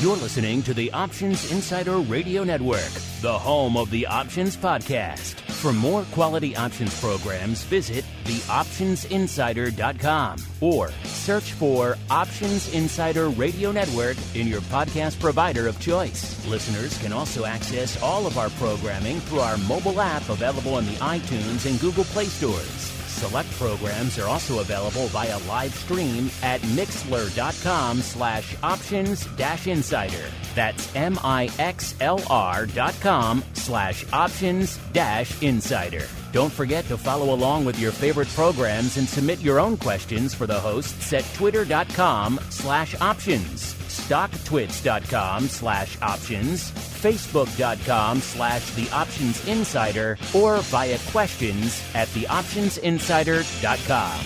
You're listening to the Options Insider Radio Network, the home of the Options Podcast. For more quality options programs, visit theoptionsinsider.com or search for Options Insider Radio Network in your podcast provider of choice. Listeners can also access all of our programming through our mobile app available in the iTunes and Google Play stores. Select programs are also available via live stream at mixlr.com/options-insider. That's mixlr.com/options-insider. Don't forget to follow along with your favorite programs and submit your own questions for the hosts at twitter.com/options, stocktwits.com/options, facebook.com/theoptionsinsider, or via questions at theoptionsinsider.com.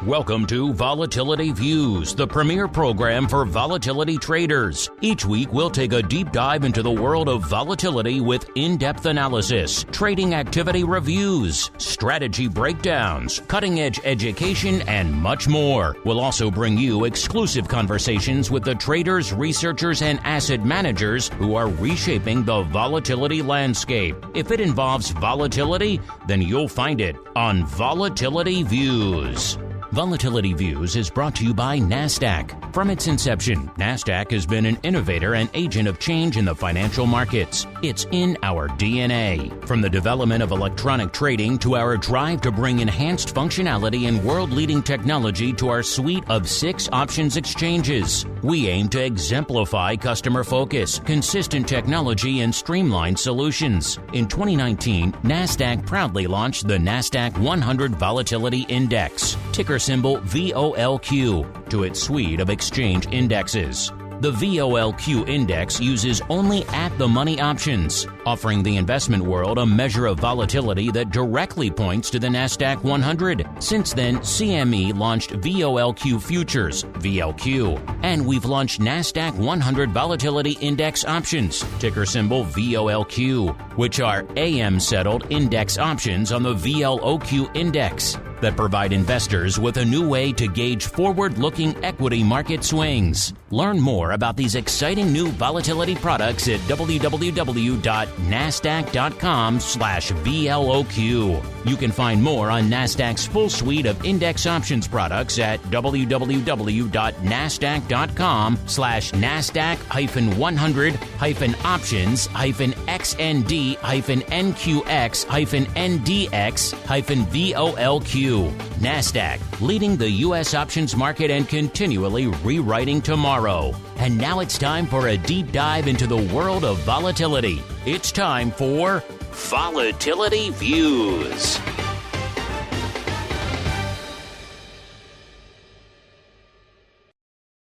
Welcome to Volatility Views, the premier program for volatility traders. Each week, we'll take a deep dive into the world of volatility with in-depth analysis, trading activity reviews, strategy breakdowns, cutting-edge education, and much more. We'll also bring you exclusive conversations with the traders, researchers, and asset managers who are reshaping the volatility landscape. If it involves volatility, then you'll find it on Volatility Views. Volatility Views is brought to you by NASDAQ. From its inception, NASDAQ has been an innovator and agent of change in the financial markets. It's in our DNA. From the development of electronic trading to our drive to bring enhanced functionality and world-leading technology to our suite of 6 options exchanges, we aim to exemplify customer focus, consistent technology, and streamlined solutions. In 2019, NASDAQ proudly launched the NASDAQ 100 Volatility Index, ticker symbol VOLQ, to its suite of exchange indexes. The VOLQ index uses only at-the-money options, offering the investment world a measure of volatility that directly points to the NASDAQ 100. Since then, CME launched VOLQ Futures, VLQ, and we've launched NASDAQ 100 Volatility Index Options, ticker symbol VOLQ, which are AM-settled index options on the VLOQ index that provide investors with a new way to gauge forward-looking equity market swings. Learn more about these exciting new volatility products at www.nasdaq.com/VLOQ. You can find more on NASDAQ's full suite of index options products at www.nasdaq-100-options-XND-NQX-NDX-VOLQ. NASDAQ, leading the U.S. options market and continually rewriting tomorrow. And now it's time for a deep dive into the world of volatility. It's time for Volatility Views.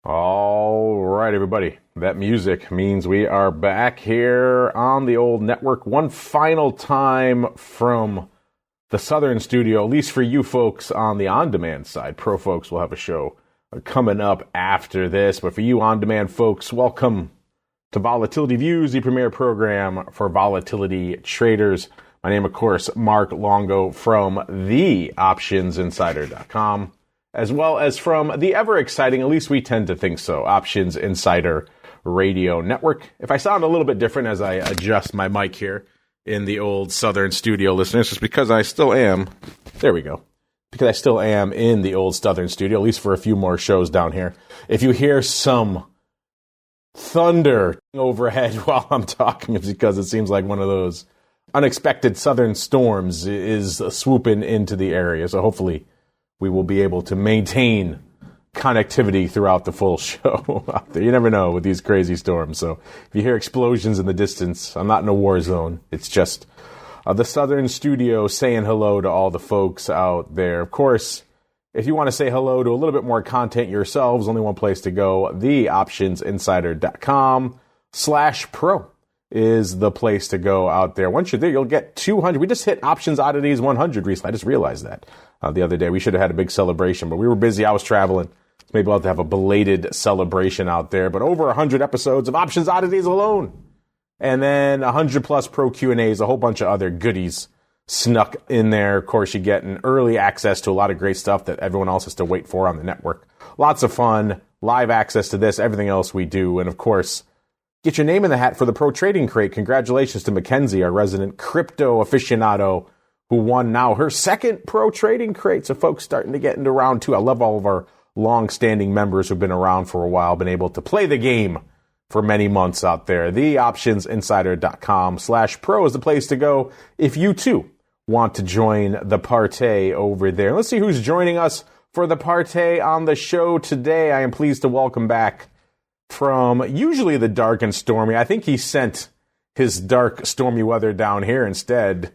All right, everybody. That music means we are back here on the old network one final time from the Southern studio, at least for you folks on the on-demand side. Pro folks will have a show coming up after this. But for you on-demand folks, welcome to Volatility Views, the premier program for volatility traders. My name, of course, Mark Longo from theoptionsinsider.com, as well as from the ever-exciting, at least we tend to think so, Options Insider Radio Network. If I sound a little bit different as I adjust my mic here in the old Southern studio, listeners, it's because I still am, there we go, because I still am in the old Southern studio, at least for a few more shows down here. If you hear some thunder overhead while I'm talking, it's because it seems like one of those unexpected southern storms is swooping into the area. So hopefully we will be able to maintain connectivity throughout the full show out there. You never know with these crazy storms. So if you hear explosions in the distance, I'm not in a war zone. It's just the Southern studio saying hello to all the folks out there. Of course, if you want to say hello to a little bit more content yourselves, only one place to go, theoptionsinsider.com/pro is the place to go out there. Once you're there, you'll get 200. We just hit Options Oddities 100 recently. I just realized that the other day. We should have had a big celebration, but we were busy. I was traveling. Maybe we'll have to have a belated celebration out there. But over 100 episodes of Options Oddities alone. And then 100 plus pro Q&As, a whole bunch of other goodies snuck in there. Of course, you get an early access to a lot of great stuff that everyone else has to wait for on the network. Lots of fun, live access to this, everything else we do. And of course, get your name in the hat for the Pro Trading Crate. Congratulations to Mackenzie, our resident crypto aficionado, who won now her second Pro Trading Crate. So folks starting to get into round two. I love all of our long-standing members who've been around for a while, been able to play the game for many months out there. TheOptionsInsider.com/pro is the place to go if you too want to join the party over there. Let's see who's joining us for the party on the show today. I am pleased to welcome back from usually the dark and stormy. I think he sent his dark, stormy weather down here instead,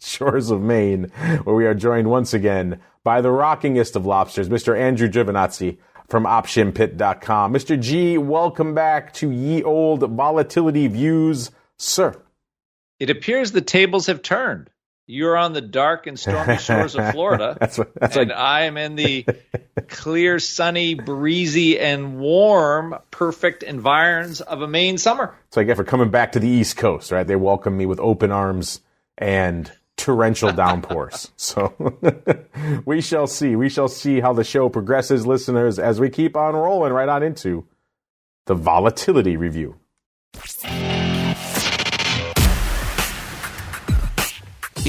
shores of Maine, where we are joined once again by the rockingest of lobsters, Mr. Andrew GIOVINAZZI from OptionPit.com. Mr. G, welcome back to ye old volatility views, sir. It appears the tables have turned. You're on the dark and stormy shores of Florida, and I am in the clear, sunny, breezy, and warm, perfect environs of a Maine summer. So I guess for coming back to the East Coast, right? They welcome me with open arms and torrential downpours. So we shall see. We shall see how the show progresses, listeners, as we keep on rolling right on into the volatility review.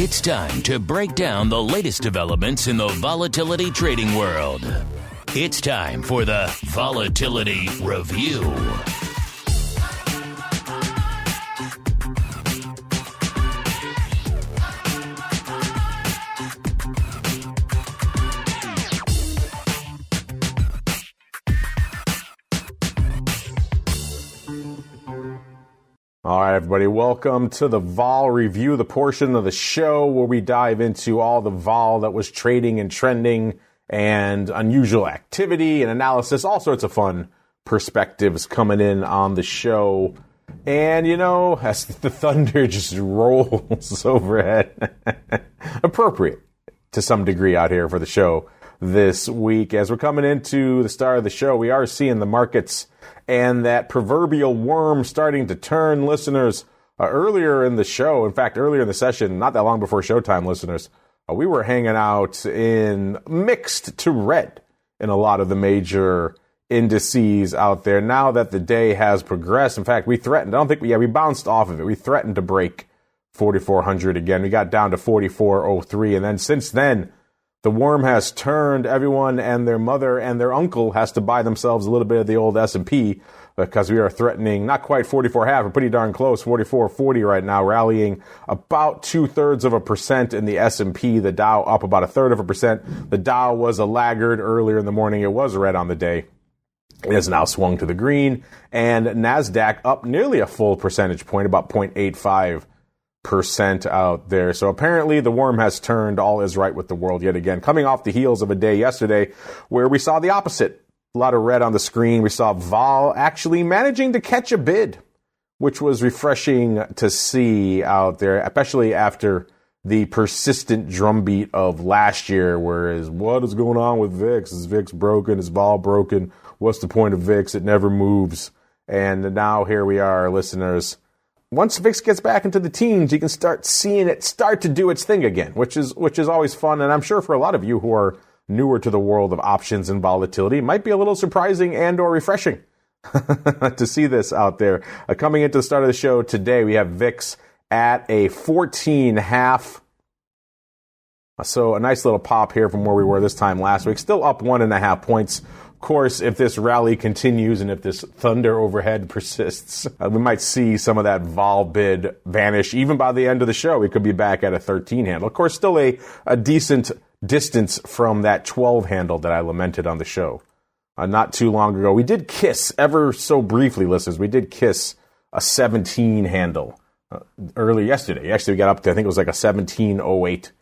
It's time to break down the latest developments in the volatility trading world. It's time for the Volatility Review. All right, everybody, welcome to the Vol Review, the portion of the show where we dive into all the Vol that was trading and trending and unusual activity and analysis, all sorts of fun perspectives coming in on the show. And, you know, as the thunder just rolls overhead, appropriate to some degree out here for the show this week. As we're coming into the start of the show, we are seeing the markets and that proverbial worm starting to turn, listeners. Earlier in the show, in fact, earlier in the session, not that long before showtime, listeners, we were hanging out in mixed to red in a lot of the major indices out there. Now that the day has progressed, in fact, we threatened, we bounced off of it. We threatened to break 4,400 again. We got down to 4,403. And then since then, the worm has turned. Everyone and their mother and their uncle has to buy themselves a little bit of the old S&P because we are threatening not quite 44.5, we're pretty darn close, 44.40 right now, rallying about 2/3% in the S&P. The Dow up about 1/3%. The Dow was a laggard earlier in the morning. It was red on the day. It has now swung to the green. And NASDAQ up nearly a full percentage point, about 0.85% out there. So apparently the worm has turned. All is right with the world yet again. Coming off the heels of a day yesterday where we saw the opposite. A lot of red on the screen. We saw vol actually managing to catch a bid, which was refreshing to see out there, especially after the persistent drumbeat of last year, whereas what is going on with VIX? Is VIX broken? Is vol broken? What's the point of VIX? It never moves. And now here we are, listeners. Once VIX gets back into the teens, you can start seeing it start to do its thing again, which is always fun. And I'm sure for a lot of you who are newer to the world of options and volatility, it might be a little surprising and or refreshing to see this out there. Coming into the start of the show today, we have VIX at a 14.5. So a nice little pop here from where we were this time last week. Still up 1.5 points. Of course, if this rally continues and if this thunder overhead persists, we might see some of that vol bid vanish. Even by the end of the show, we could be back at a 13 handle. Of course, still a decent distance from that 12 handle that I lamented on the show not too long ago. We did kiss ever so briefly, listeners. We did kiss a 17 handle early yesterday. Actually, we got up to, I think it was like a 17.08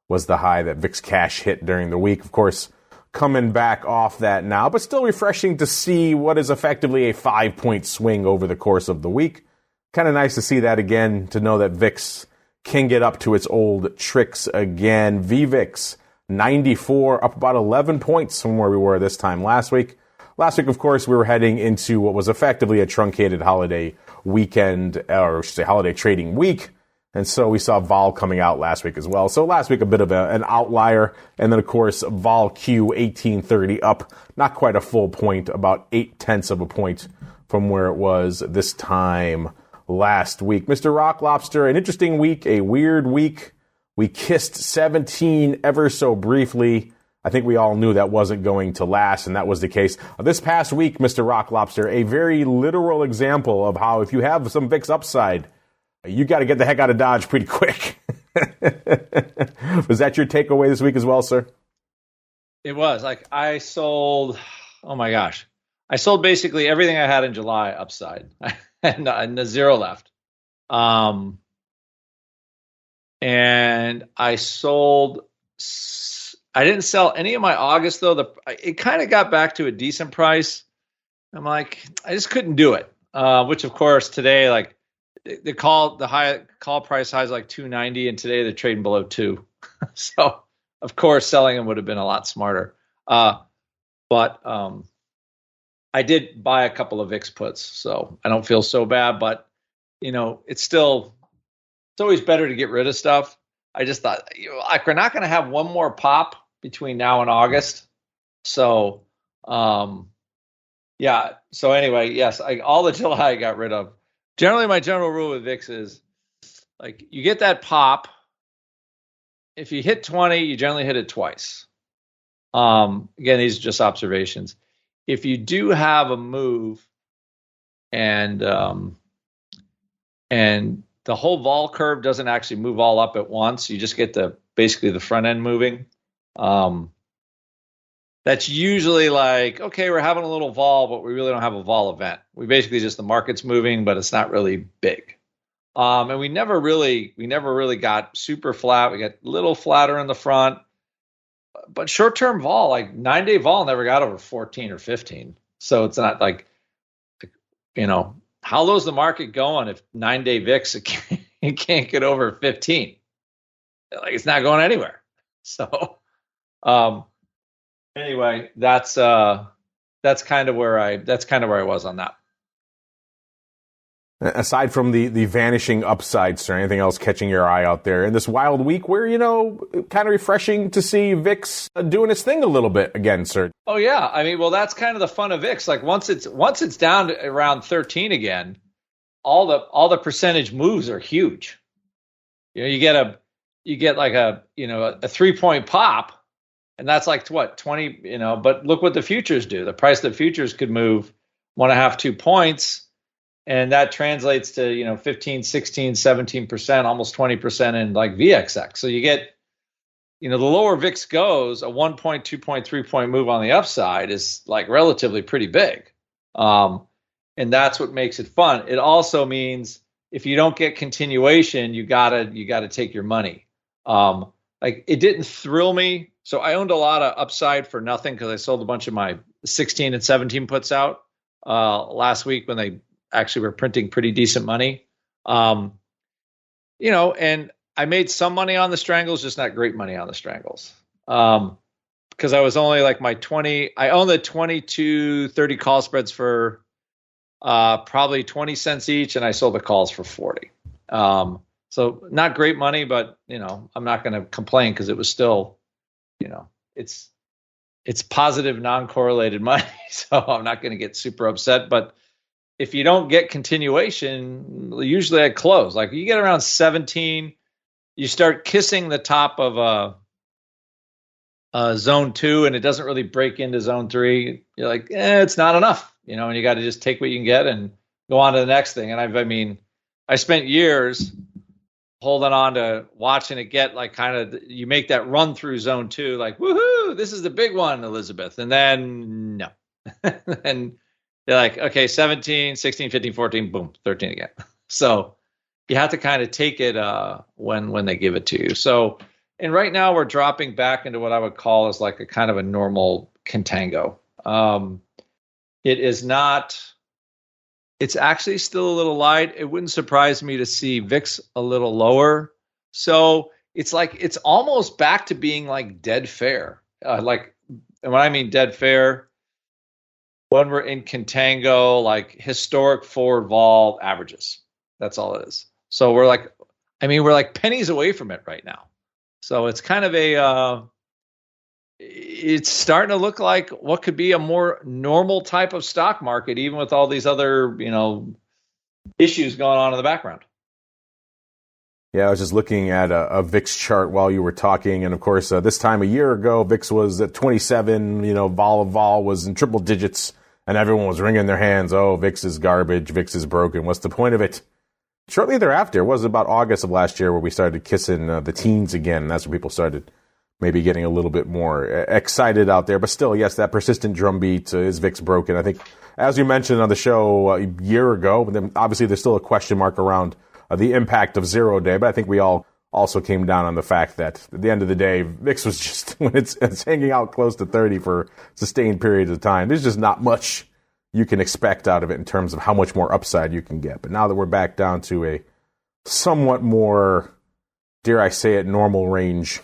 was the high that VIX Cash hit during the week. Of course, coming back off that now, but still refreshing to see what is effectively a 5-point swing over the course of the week. Kind of nice to see that again, to know that VIX can get up to its old tricks again. VVIX 94, up about 11 points from where we were this time last week. last week, of course, we were heading into what was effectively a truncated holiday weekend, or I should say holiday trading week. And so we saw vol coming out last week as well. So last week, a bit of an outlier. And then, of course, VOLQ 1830 up, not quite a full point, about 0.8 of a point from where it was this time last week. Mr. Rock Lobster, an interesting week, a weird week. We kissed 17 ever so briefly. I think we all knew that wasn't going to last, and that was the case. This past week, Mr. Rock Lobster, a very literal example of how if you have some VIX upside, you got to get the heck out of Dodge pretty quick. Was that your takeaway this week as well, sir? It was. Like, I sold, oh my gosh. I sold basically everything I had in July upside and the zero left. And I sold, I didn't sell any of my August though. It kind of got back to a decent price. I'm like, I just couldn't do it. Which of course today, like, the high call price high is like 290, and today they're trading below 2. So of course selling them would have been a lot smarter. But I did buy a couple of VIX puts, so I don't feel so bad. But it's always better to get rid of stuff. I just thought, like, we're not going to have one more pop between now and August. So yeah. So anyway, yes, all the July I got rid of. Generally, my general rule with VIX is, like, you get that pop. If you hit 20, you generally hit it twice. Again, these are just observations. If you do have a move and the whole vol curve doesn't actually move all up at once, you just get basically the front end moving. That's usually like, okay, we're having a little vol, but we really don't have a vol event. We basically just, the market's moving, but it's not really big. And we never really got super flat. We got a little flatter in the front, but short-term vol, like 9-day vol, never got over 14 or 15. So it's not like, how low is the market going if 9-day VIX it can't get over 15? Like, it's not going anywhere. So, anyway, that's kind of where I was on that. Aside from the vanishing upside, sir, anything else catching your eye out there in this wild week where, kind of refreshing to see VIX doing its thing a little bit again, sir? Oh yeah. I mean, well, that's kind of the fun of VIX. Like, once it's down to around 13 again, all the percentage moves are huge. You get like a 3-point pop. And that's like what, 20, but look what the futures do. The price of the futures could move 1.5, 2 points. And that translates to, 15, 16, 17%, almost 20% in like VXX. So you get, the lower VIX goes, a 1 point, 2 point, 3 point move on the upside is like relatively pretty big. And that's what makes it fun. It also means if you don't get continuation, you gotta take your money. Like, it didn't thrill me. So I owned a lot of upside for nothing because I sold a bunch of my 16 and 17 puts out last week when they actually were printing pretty decent money. And I made some money on the strangles, just not great money on the strangles. Because I was only like I own the 22-30 call spreads for probably 20 cents each, and I sold the calls for 40. So not great money, but I'm not going to complain because it was still, it's positive, non-correlated money. So I'm not going to get super upset. But if you don't get continuation, usually I close. Like, you get around 17, you start kissing the top of zone 2, and it doesn't really break into zone 3. You're like, it's not enough, and you got to just take what you can get and go on to the next thing. And I spent years holding on to watching it get like kind of, you make that run through zone 2, like, woohoo, this is the big one, Elizabeth. And then no. And you're like, okay, 17, 16, 15, 14, boom, 13 again. So you have to kind of take it when they give it to you. So, and right now we're dropping back into what I would call as like a kind of a normal contango. It is not, it's actually still a little light. It wouldn't surprise me to see VIX a little lower. So it's like, it's almost back to being like dead fair. And when I mean dead fair, when we're in contango, like historic forward vol averages. That's all it is. So we're like pennies away from it right now. So it's kind of it's starting to look like what could be a more normal type of stock market, even with all these other, issues going on in the background. Yeah, I was just looking at a VIX chart while you were talking. And of course, this time a year ago, VIX was at 27, vol was in triple digits and everyone was wringing their hands. Oh, VIX is garbage. VIX is broken. What's the point of it? Shortly thereafter, it was about August of last year where we started kissing the teens again. And that's when people started maybe getting a little bit more excited out there. But still, yes, that persistent drumbeat is VIX broken. I think, as you mentioned on the show a year ago, but then obviously there's still a question mark around the impact of 0 day. But I think we all also came down on the fact that at the end of the day, VIX was just, when it's hanging out close to 30 for sustained periods of time, there's just not much you can expect out of it in terms of how much more upside you can get. But now that we're back down to a somewhat more, dare I say it, normal range,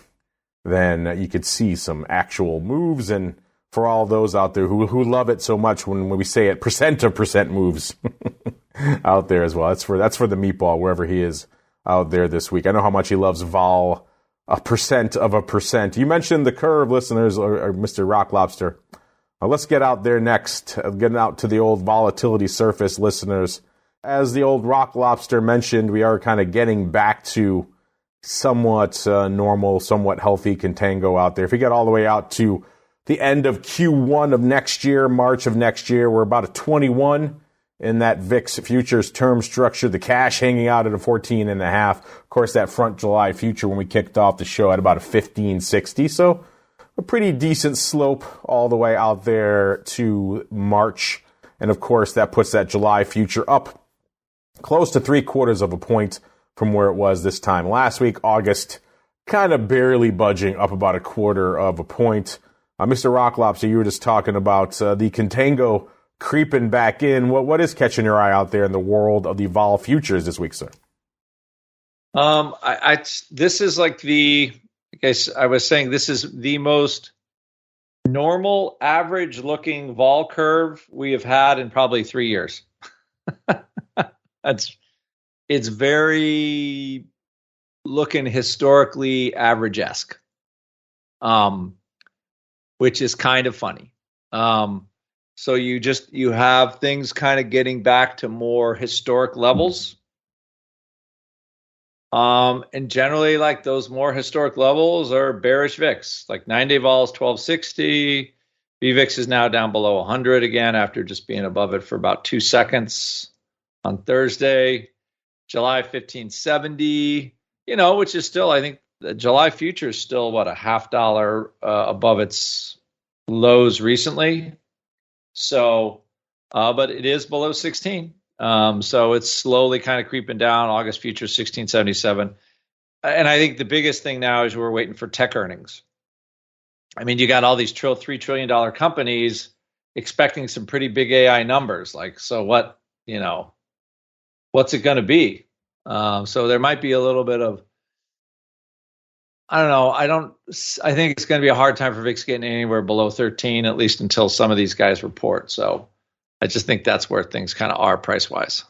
then you could see some actual moves. And for all those out there who love it so much when we say it, percent of percent moves out there as well. That's for the meatball, wherever he is out there this week. I know how much he loves vol, a percent of a percent. You mentioned the curve, listeners, or Mr. Rock Lobster. Let's get out there next, getting out to the old volatility surface, listeners. As the old Rock Lobster mentioned, we are kind of getting back to somewhat normal, somewhat healthy contango out there. If we get all the way out to the end of Q1 of next year, March of next year, we're about a 21 in that VIX futures term structure, the cash hanging out at a 14.5. Of course, that front July future when we kicked off the show at about a 15.60. So a pretty decent slope all the way out there to March. And of course, that puts that July future up close to 3/4 of a point from where it was this time last week. August kind of barely budging up about 1/4 of a point. Mr. Rock Lobster, you were just talking about the contango creeping back in. What is catching your eye out there in the world of the vol futures this week, sir? This is like I was saying, this is the most normal, average-looking vol curve we have had in probably 3 years. It's very looking historically average-esque, which is kind of funny. So you have things kind of getting back to more historic levels. And generally, like, those more historic levels are bearish VIX. Like 9-day vol is 1260. VVIX is now down below 100 again after just being above it for about 2 seconds on Thursday. July 1570, which is still, I think the July future is still a $0.50 above its lows recently. So, but it is below 16. So it's slowly kind of creeping down. August future 1677. And I think the biggest thing now is we're waiting for tech earnings. I mean, you got all these $3 trillion companies expecting some pretty big AI numbers. Like, so what, what's it going to be? So there might be a little bit of, I don't know. I think it's going to be a hard time for VIX getting anywhere below 13, at least until some of these guys report. So I just think that's where things kind of are price-wise.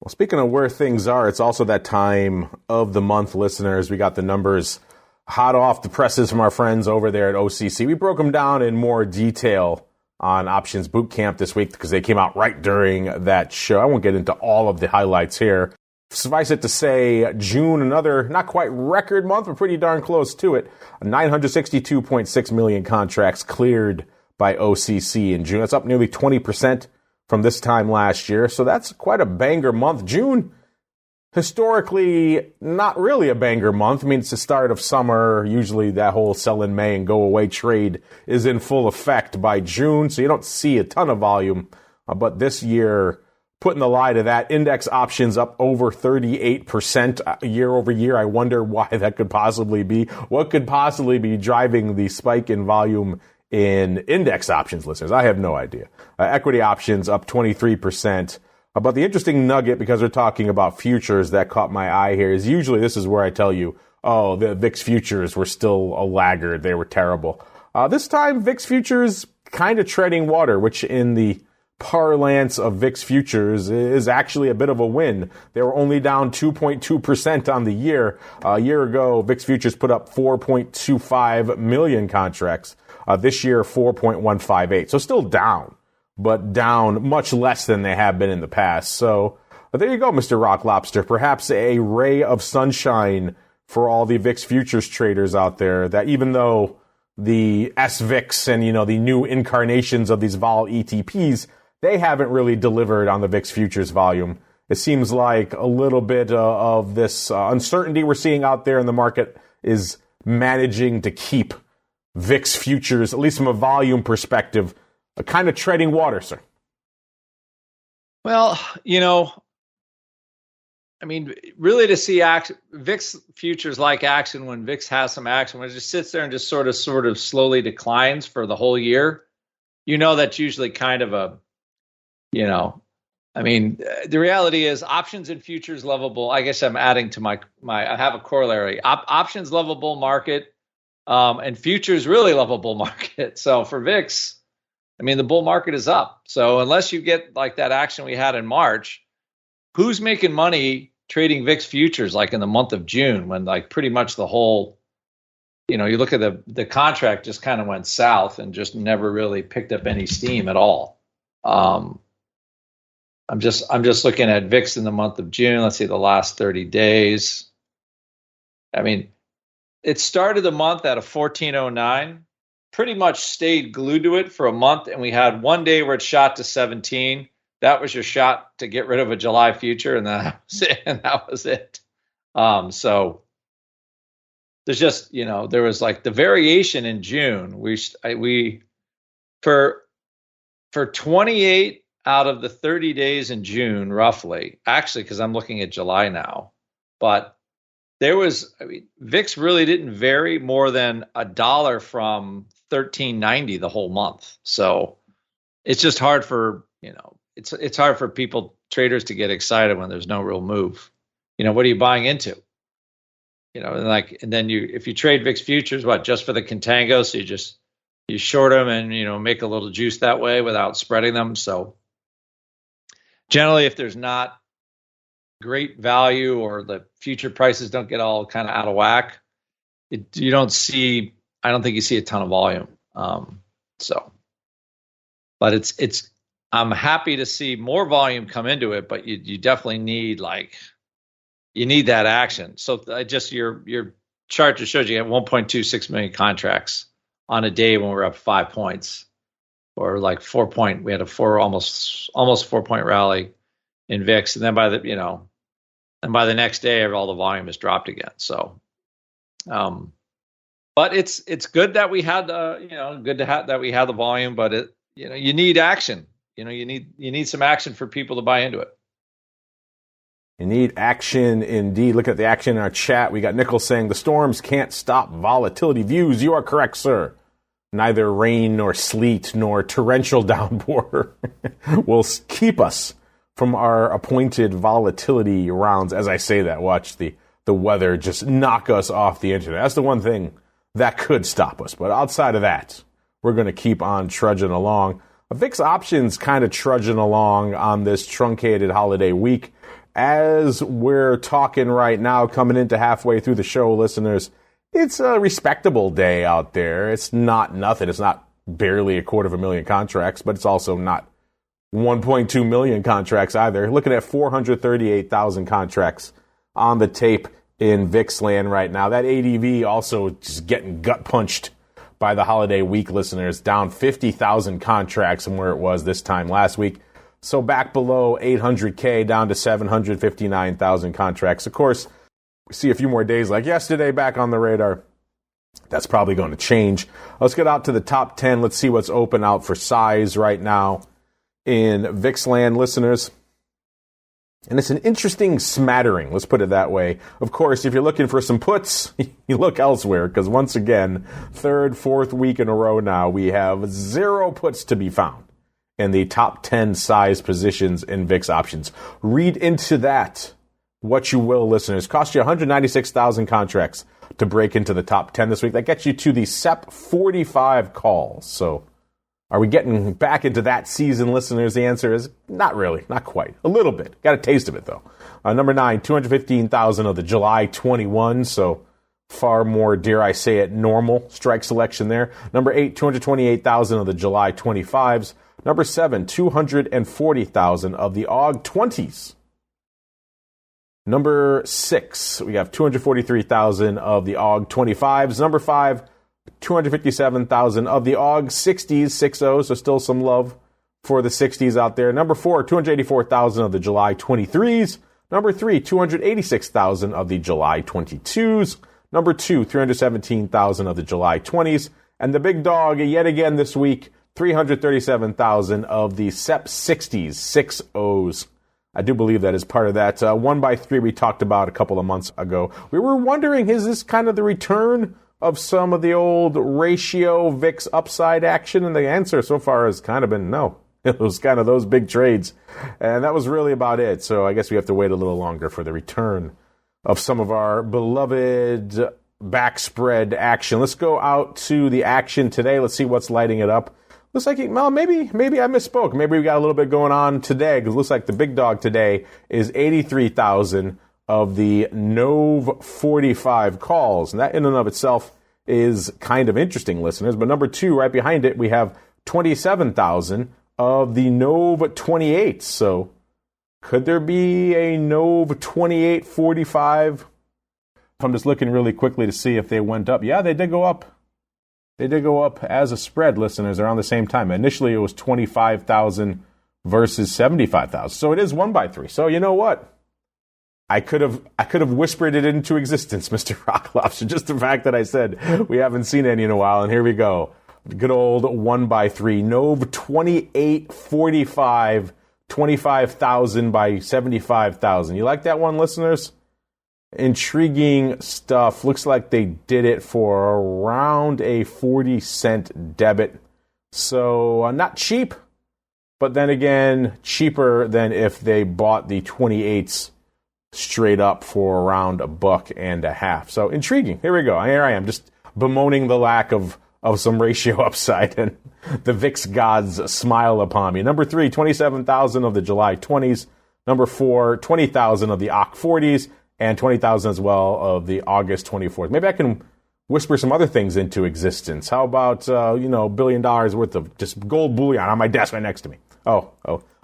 Well, speaking of where things are, it's also that time of the month, listeners. We got the numbers hot off the presses from our friends over there at OCC. We broke them down in more detail on Options Bootcamp this week because they came out right during that show. I won't get into all of the highlights here. Suffice it to say, June, another not quite record month, but pretty darn close to it. 962.6 million contracts cleared by OCC in June. That's up nearly 20% from this time last year. So that's quite a banger month. June, historically, not really a banger month. I mean, it's the start of summer. Usually that whole sell in May and go away trade is in full effect by June. So you don't see a ton of volume. But this year, putting the lie to that, index options up over 38% year over year. I wonder why that could possibly be. What could possibly be driving the spike in volume in index options, listeners? I have no idea. Equity options up 23%. But the interesting nugget, because we're talking about futures, that caught my eye here is usually this is where I tell you, the VIX futures were still a laggard. They were terrible. This time, VIX futures kind of treading water, which in the parlance of VIX futures is actually a bit of a win. They were only down 2.2% on the year. A year ago, VIX futures put up 4.25 million contracts. This year, 4.158. So still down, but down much less than they have been in the past. So there you go, Mr. Rock Lobster. Perhaps a ray of sunshine for all the VIX futures traders out there, that even though the SVIX and, the new incarnations of these vol ETPs, they haven't really delivered on the VIX futures volume. It seems like a little bit of this uncertainty we're seeing out there in the market is managing to keep VIX futures, at least from a volume perspective, kind of treading water, sir. Well, really to see VIX futures like action when VIX has some action, when it just sits there and just sort of slowly declines for the whole year, that's usually kind of a, the reality is options and futures lovable. I guess I'm adding to my I have a corollary. Options lovable market, and futures really lovable market. So for VIX, the bull market is up. So unless you get like that action we had in March, who's making money trading VIX futures like in the month of June when like pretty much the whole, you look at the contract just kind of went south and just never really picked up any steam at all. I'm just looking at VIX in the month of June. Let's see the last 30 days. It started the month at a 1409, pretty much stayed glued to it for a month, and we had one day where it shot to 17. That was your shot to get rid of a July future, and that was it. So there's just, there was like the variation in June. We for 28 out of the 30 days in June, roughly, actually, because I'm looking at July now, but there was, VIX really didn't vary more than $1 from 1390 the whole month. So it's just hard for, it's hard for traders to get excited when there's no real move. What are you buying into? And then if you trade VIX futures, just for the contango? So you short them and, make a little juice that way without spreading them. So generally, if there's not great value or the future prices don't get all kind of out of whack, I don't think you see a ton of volume. But I'm happy to see more volume come into it, but you definitely need you need that action. So your chart just shows you have 1.26 million contracts on a day when we're up 5 points, or like 4 point. We had almost 4 point rally in VIX, and then by the next day, all the volume has dropped again. So, but it's good that we had that we had the volume, but you need action. You need some action for people to buy into it. You need action indeed. Look at the action in our chat. We got Nichols saying the storms can't stop volatility views. You are correct, sir. Neither rain nor sleet nor torrential downpour will keep us from our appointed volatility rounds. As I say that, watch the weather just knock us off the internet. That's the one thing that could stop us. But outside of that, we're going to keep on trudging along. VIX options kind of trudging along on this truncated holiday week. As we're talking right now, coming into halfway through the show, listeners, it's a respectable day out there. It's not nothing. It's not barely 250,000 contracts, but it's also not 1.2 million contracts either. Looking at 438,000 contracts on the tape in VIX land right now. That ADV also just getting gut punched by the holiday week, listeners. Down 50,000 contracts from where it was this time last week. So back below 800K, down to 759,000 contracts. Of course, we see a few more days like yesterday back on the radar. That's probably going to change. Let's get out to the top 10. Let's see what's open out for size right now in VIX land, listeners. And it's an interesting smattering, let's put it that way. Of course, if you're looking for some puts, you look elsewhere, because once again, third, fourth week in a row now, we have 0 puts to be found in the top 10 size positions in VIX options. Read into that what you will, listeners. Cost you 196,000 contracts to break into the top 10 this week. That gets you to the SEP 45 calls. So Are we getting back into that season, listeners? The answer is not really, not quite. A little bit. Got a taste of it, though. Number 9, 215,000 of the July 21, so far more, dare I say it, normal strike selection there. Number 8, 228,000 of the July 25s. Number 7, 240,000 of the AUG 20s. Number 6, we have 243,000 of the AUG 25s. Number 5, 257,000 of the AUG 60s, 60s, so still some love for the 60s out there. Number 4, 284,000 of the July 23s. Number 3, 286,000 of the July 22s. Number 2, 317,000 of the July 20s. And the big dog, yet again this week, 337,000 of the SEP 60s, 60s. I do believe that is part of that 1x3 we talked about a couple of months ago. We were wondering, is this kind of the return of some of the old ratio VIX upside action? And the answer so far has kind of been no. It was kind of those big trades. And that was really about it. So I guess we have to wait a little longer for the return of some of our beloved backspread action. Let's go out to the action today. Let's see what's lighting it up. Looks like, well, maybe I misspoke. Maybe we got a little bit going on today, because it looks like the big dog today is 83,000 of the NOV 45 calls. And that in and of itself is kind of interesting, listeners. But number 2, right behind it, we have 27,000 of the NOV 28. So could there be a NOV 28 45? I'm just looking really quickly to see if they went up. Yeah, they did go up. They did go up as a spread, listeners, around the same time. Initially, it was 25,000 versus 75,000. So it is 1x3. So you know what? I could have whispered it into existence, Mr. Rock Lobster. Just the fact that I said we haven't seen any in a while, and here we go. Good old 1x3. NOV 2845, 25,000 by 75,000. You like that one, listeners? Intriguing stuff. Looks like they did it for around a 40-cent debit. So not cheap, but then again, cheaper than if they bought the 28s straight up for around $1.50. So intriguing. Here we go. Here I am, just bemoaning the lack of some ratio upside, and the VIX gods smile upon me. Number 3, 27,000 of the July 20s. Number 4, 20,000 of the OC 40s. And 20,000 as well of the August 24th. Maybe I can whisper some other things into existence. How about, $1 billion worth of just gold bullion on my desk right next to me? Oh,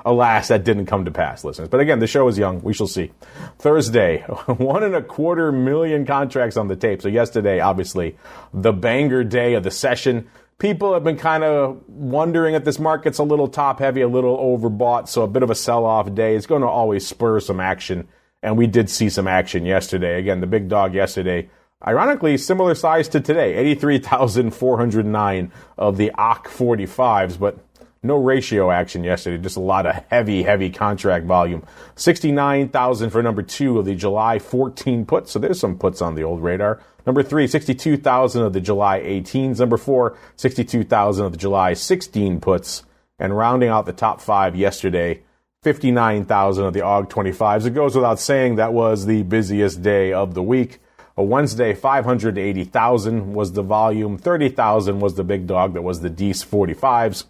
alas, that didn't come to pass, listeners. But again, the show is young. We shall see. Thursday, 1.25 million contracts on the tape. So yesterday, obviously, the banger day of the session. People have been kind of wondering if this market's a little top heavy, a little overbought. So a bit of a sell-off day. It's going to always spur some action. And we did see some action yesterday. Again, the big dog yesterday, ironically, similar size to today, 83,409 of the OC 45s, but no ratio action yesterday, just a lot of heavy contract volume. 69,000 for number 2 of the July 14 puts, so there's some puts on the old radar. Number 3, 62,000 of the July 18s. Number 4, 62,000 of the July 16 puts. And rounding out the top 5 yesterday, 59,000 of the AUG 25s. It goes without saying that was the busiest day of the week. A Wednesday, 580,000 was the volume. 30,000 was the big dog that was the DEES 45s.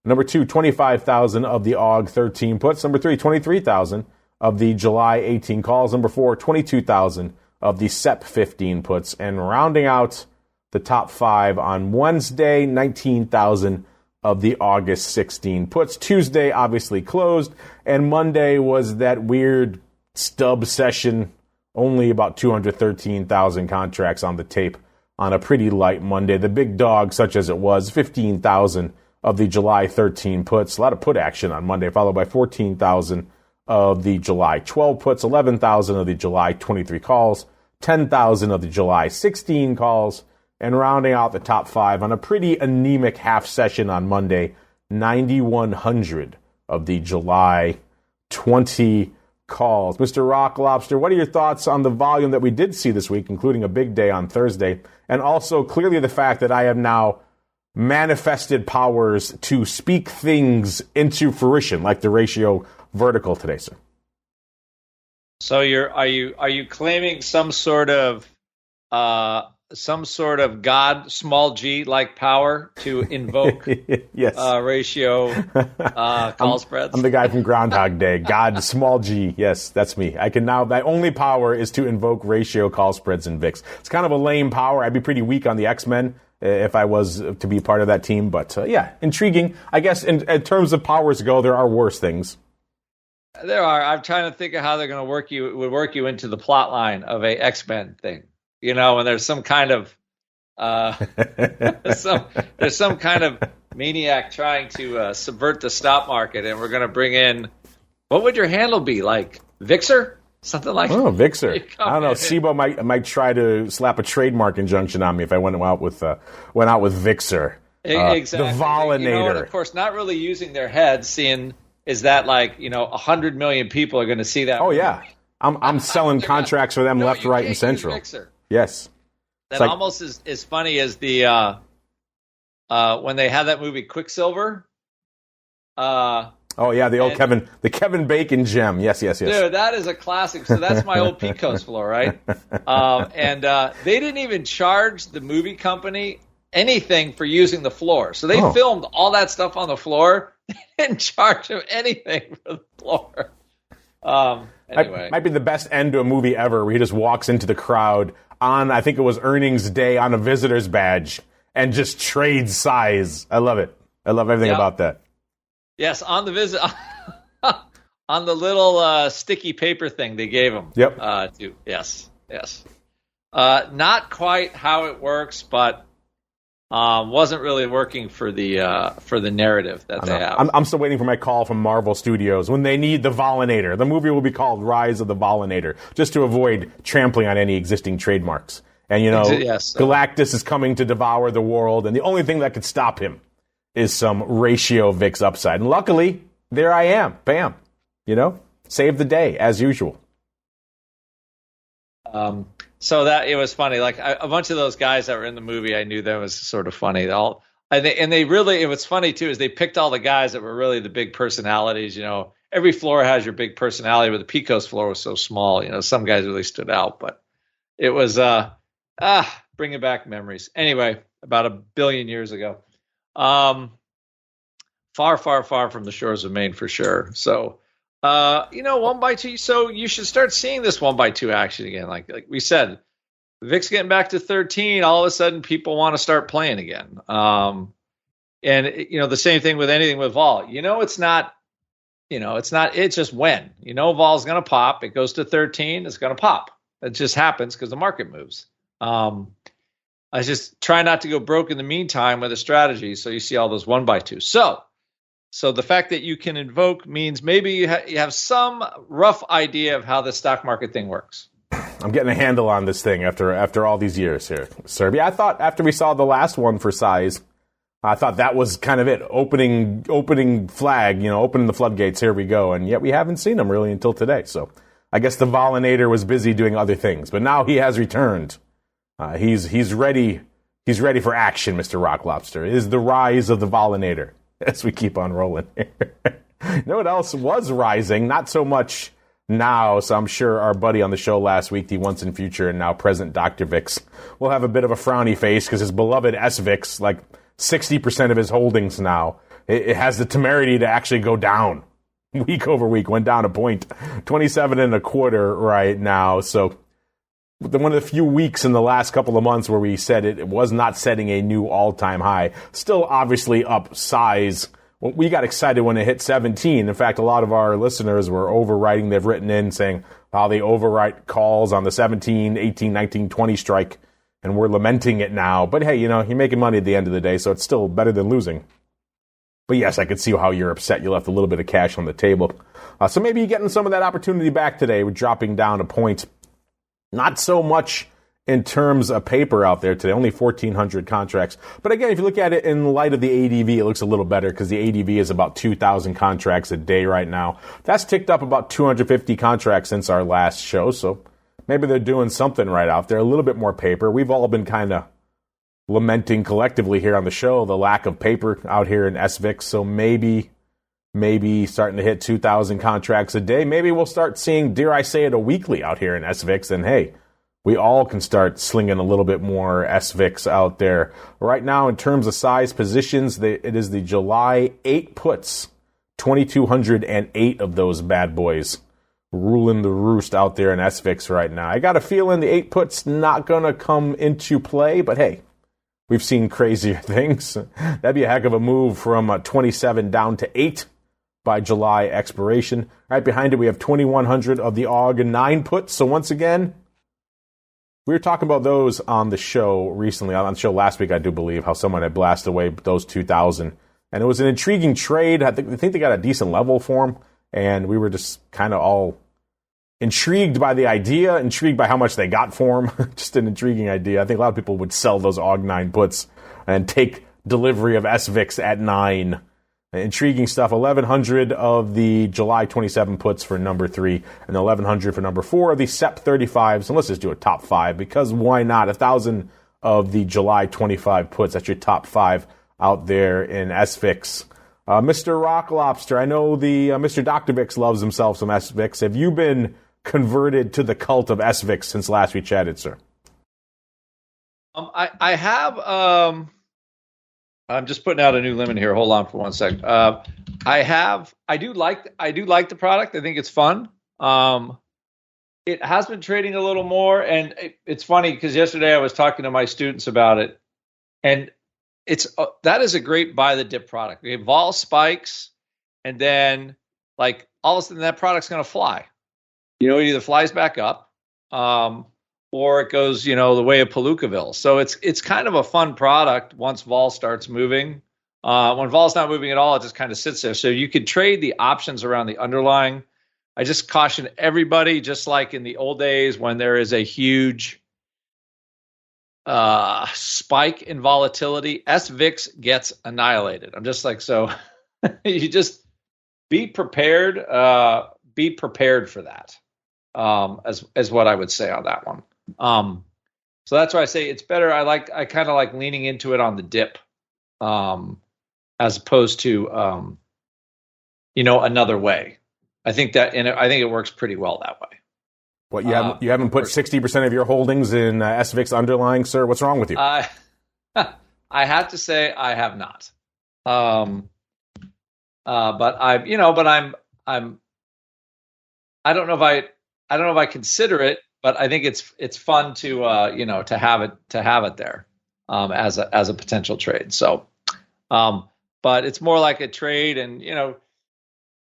Number 2, 25,000 of the AUG 13 puts. Number 3, 23,000 of the July 18 calls. Number 4, 22,000 of the SEP 15 puts. And rounding out the top 5 on Wednesday, 19,000 of the August 16 puts. Tuesday obviously closed, and Monday was that weird stub session. Only about 213,000 contracts on the tape on a pretty light Monday. The big dog, such as it was, 15,000 of the July 13 puts. A lot of put action on Monday, followed by 14,000 of the July 12 puts, 11,000 of the July 23 calls, 10,000 of the July 16 calls, and rounding out the top 5 on a pretty anemic half session on Monday, 9,100 of the July 20 calls. Mr. Rock Lobster, what are your thoughts on the volume that we did see this week, including a big day on Thursday, and also clearly the fact that I have now manifested powers to speak things into fruition, like the ratio vertical today, sir? So are you claiming some sort of some sort of God, small g like power to invoke yes. Ratio call spreads? I'm the guy from Groundhog Day. God, small g. Yes, that's me. I can now, my only power is to invoke ratio call spreads and VIX. It's kind of a lame power. I'd be pretty weak on the X-Men if I was to be part of that team. But yeah, intriguing. I guess in terms of powers go, there are worse things. There are. I'm trying to think of how they're going to work you into the plot line of a X-Men thing. You know, when there's some kind of there's some kind of maniac trying to subvert the stock market, and we're going to bring in, what would your handle be, like Vixer, something like? Oh, Vixer. I don't know. SIBO might try to slap a trademark injunction on me if I went out with Vixer. Exactly. The Volinator. You know, and of course, not really using their heads, seeing is that 100 million people are going to see that. Oh movie. Yeah, I'm selling contracts for them left, right, and central. Vixer. Yes. That almost is as funny as the when they had that movie Quicksilver. Oh yeah, the Kevin Bacon gem. Yes. Dude, that is a classic. So that's my old Pecos floor, right? And they didn't even charge the movie company anything for using the floor. So they filmed all that stuff on the floor. They didn't charge them anything for the floor. Anyway, might be the best end to a movie ever, where he just walks into the crowd on, I think it was earnings day, on a visitor's badge and just trades size. I love it. I love everything about that. Yes, on the on the little sticky paper thing they gave him. Yep. Yes. Not quite how it works, but wasn't really working for the narrative that they have. I'm still waiting for my call from Marvel Studios when they need the Volinator. The movie will be called Rise of the Volinator, just to avoid trampling on any existing trademarks. And, Galactus is coming to devour the world, and the only thing that could stop him is some ratio VIX upside. And luckily, there I am. Bam. Save the day, as usual. So that it was funny. Like a bunch of those guys that were in the movie, I knew that was sort of funny. It was funny too, is they picked all the guys that were really the big personalities. Every floor has your big personality, but the Pecos floor was so small. Some guys really stood out, but it was bringing back memories. Anyway, about 1 billion years ago, far, far, far from the shores of Maine for sure. So. 1x2. So you should start seeing this 1x2 action again. Like we said, VIX getting back to 13. All of a sudden, people want to start playing again. And the same thing with anything with vol. It's not. It's just when. Vol's going to pop. It goes to 13. It's going to pop. It just happens because the market moves. I just try not to go broke in the meantime with a strategy. So you see all those 1x2. So the fact that you can invoke means maybe you have some rough idea of how the stock market thing works. I'm getting a handle on this thing after all these years here, Serbia. I thought after we saw the last one for size, I thought that was kind of it. Opening flag, opening the floodgates. Here we go. And yet we haven't seen him really until today. So I guess the Volinator was busy doing other things, but now he has returned. He's ready. He's ready for action, Mr. Rock Lobster. It is the rise of the Volinator. As we keep on rolling here. You know what else was rising? Not so much now, so I'm sure our buddy on the show last week, the once in future and now present Dr. VIX, will have a bit of a frowny face because his beloved SVIX, like 60% of his holdings now, it has the temerity to actually go down. Week over week, went down a point. 27.25 right now, so one of the few weeks in the last couple of months where we said it was not setting a new all-time high. Still obviously up size. Well, we got excited when it hit 17. In fact, a lot of our listeners were overwriting. They've written in saying how they overwrite calls on the 17, 18, 19, 20 strike, and we're lamenting it now. But hey, you're making money at the end of the day, so it's still better than losing. But yes, I could see how you're upset. You left a little bit of cash on the table. So maybe you're getting some of that opportunity back today. We're dropping down a point. Not so much in terms of paper out there today, only 1,400 contracts. But again, if you look at it in light of the ADV, it looks a little better because the ADV is about 2,000 contracts a day right now. That's ticked up about 250 contracts since our last show, so maybe they're doing something right out there. A little bit more paper. We've all been kind of lamenting collectively here on the show the lack of paper out here in SVIX, so maybe starting to hit 2,000 contracts a day. Maybe we'll start seeing, dare I say it, a weekly out here in SVIX. And hey, we all can start slinging a little bit more SVIX out there. Right now, in terms of size positions, it is the July 8 puts, 2,208 of those bad boys ruling the roost out there in SVIX right now. I got a feeling the 8 put's not going to come into play, but hey, we've seen crazier things. That'd be a heck of a move from 27 down to 8 by July expiration. Right behind it, we have 2,100 of the AUG 9 puts. So once again, we were talking about those on the show recently, on the show last week, I do believe, how someone had blasted away those 2,000. And it was an intriguing trade. I think they got a decent level for them. And we were just kind of all intrigued by the idea, intrigued by how much they got for them. Just an intriguing idea. I think a lot of people would sell those AUG 9 puts and take delivery of SVIX at 9. Intriguing stuff. 1,100 of the July 27 puts for number 3 and 1,100 for number 4 of the SEP 35s. And let's just do a top 5 because why not? 1,000 of the July 25 puts. That's your top 5 out there in SVIX. Mr. Rock Lobster, I know the Mr. Dr. Vix loves himself some SVIX. Have you been converted to the cult of SVIX since last we chatted, sir? I have. I'm just putting out a new limit here. Hold on for 1 second. I do like the product. I think it's fun. It has been trading a little more, and it's funny because yesterday I was talking to my students about it, and that is a great buy the dip product. We have vol spikes, and then like all of a sudden that product's going to fly. It either flies back up, or it goes, the way of Palookaville. So it's kind of a fun product once vol starts moving. When vol's not moving at all, it just kind of sits there. So you could trade the options around the underlying. I just caution everybody, just like in the old days when there is a huge spike in volatility, SVIX gets annihilated. I'm just like, so you just be prepared. Be prepared for that. As what I would say on that one. So that's why I say it's better. I kind of like leaning into it on the dip, as opposed to, another way. I think it works pretty well that way. What, you haven't put 60% of your holdings in SVIX underlying, sir? What's wrong with you? I have to say I have not. But I don't know if I consider it, but I think it's fun to to have it there as a potential trade. So, but it's more like a trade, and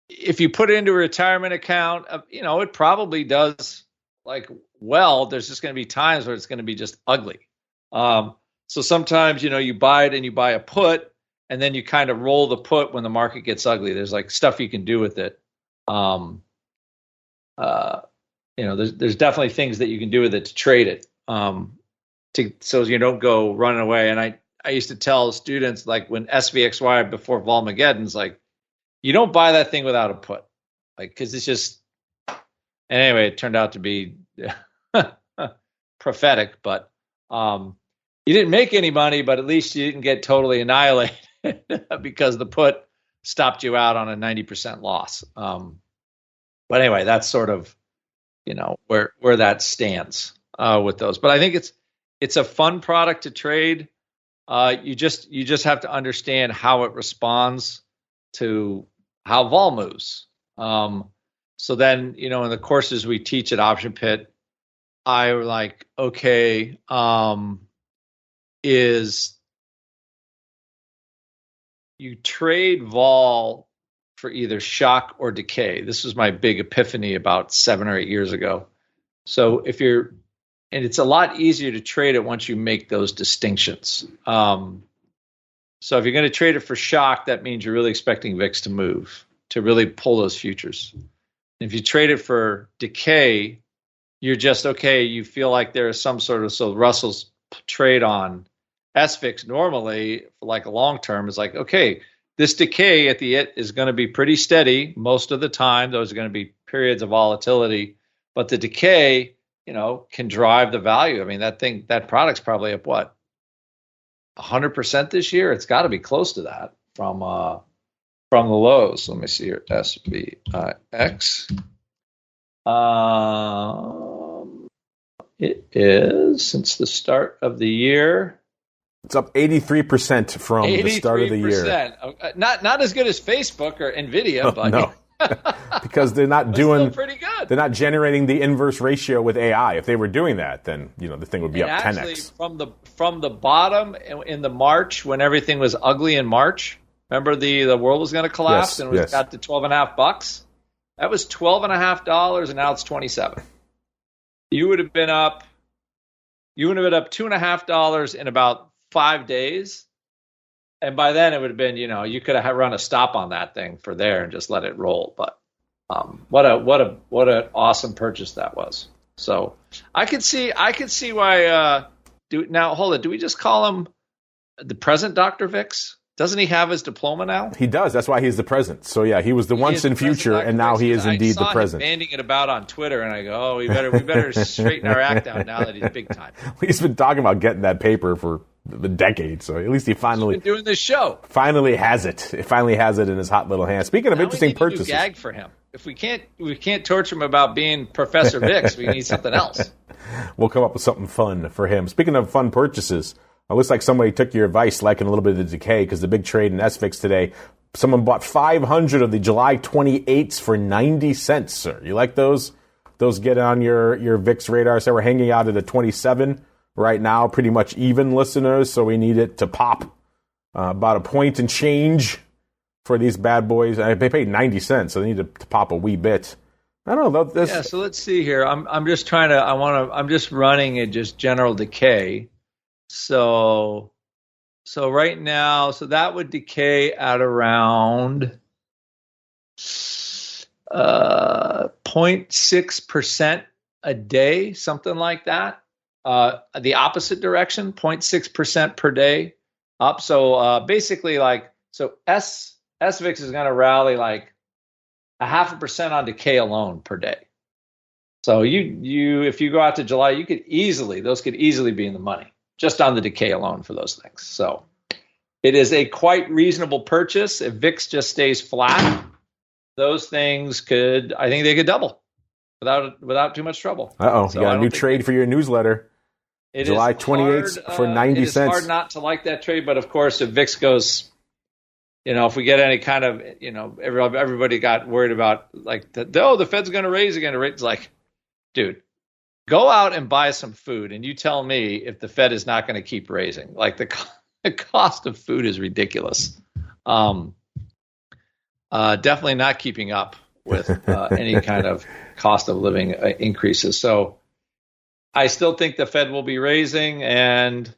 if you put it into a retirement account, it probably does like well. There's just going to be times where it's going to be just ugly. So sometimes you buy it and you buy a put, and then you kind of roll the put when the market gets ugly. There's like stuff you can do with it. There's definitely things that you can do with it to trade it, so you don't go running away. And I used to tell students, like when SVXY before Volmageddon's, like you don't buy that thing without a put, like because it's just. And anyway, it turned out to be prophetic, but you didn't make any money, but at least you didn't get totally annihilated because the put stopped you out on a 90% loss. But anyway, that's sort of, where that stands with those. But I think it's a fun product to trade. You just have to understand how it responds to how vol moves. So then, in the courses we teach at Option Pit, I were like, okay, is you trade vol for either shock or decay. This was my big epiphany about 7 or 8 years ago. So and it's a lot easier to trade it once you make those distinctions. So if you're going to trade it for shock, that means you're really expecting VIX to move, to really pull those futures. If you trade it for decay, you're just, okay, you feel like there is some sort of, so Russell's trade on SVIX normally, like a long term, is like, okay, this decay at the is going to be pretty steady most of the time. Those are going to be periods of volatility, but the decay, can drive the value. I mean, that product's probably up 100% this year. It's got to be close to that from the lows. Let me see here, SVIX. It is, since the start of the year. It's up 83% from 83%. The start of the year. Not as good as Facebook or Nvidia, but no. Because they're not doing pretty good. They're not generating the inverse ratio with AI. If they were doing that, then the thing would be up actually, 10x. From the bottom in the March, when everything was ugly in March, remember the world was going to collapse and it was got to $12.50. That was $12.50, and now it's $27. You would have been up $2.50 in about 5 days. And by then it would have been, you could have run a stop on that thing for there and just let it roll. But what an awesome purchase that was. So I could see why. Now hold it. Do we just call him the present Dr. VIX? Doesn't he have his diploma now? He does. That's why he's the present. So yeah, he was the once in future, and now he is indeed the present. I saw him banding it about on Twitter, and I go, oh, we better straighten our act out now that he's big time. He's been talking about getting that paper for the decade, so at least he finally been doing this show. Finally has it. It finally has it in his hot little hand. Speaking of interesting purchases, we need a new gag for him. If we can't torture him about being Professor VIX, we need something else. We'll come up with something fun for him. Speaking of fun purchases, it looks like somebody took your advice, liking a little bit of the decay, because the big trade in SVIX today, someone bought 500 of the July 28s for 90 cents, sir. You like those? Those get on your VIX radar. So we're hanging out at a 27 right now, pretty much even, listeners, so we need it to pop about a point and change for these bad boys. They paid 90 cents, so they need to pop a wee bit. I don't know. Yeah, so let's see here. I'm just trying to. I'm just running a just general decay. So right now, so that would decay at around 0.6% a day, something like that. The opposite direction, 0.6% per day up. So basically, SVIX is going to rally like 0.5% on decay alone per day. So you if you go out to July, those could easily be in the money just on the decay alone for those things. So it is a quite reasonable purchase. If VIX just stays flat, those things I think they could double without too much trouble. So you got a new trade for your newsletter. July 28th for 90 cents. It's hard not to like that trade, but of course, if VIX goes, if we get any kind of, everybody got worried about the Fed's going to raise again. It's like, dude, go out and buy some food, and you tell me if the Fed is not going to keep raising. Like the cost of food is ridiculous. Definitely not keeping up with any kind of cost of living increases. So I still think the Fed will be raising, and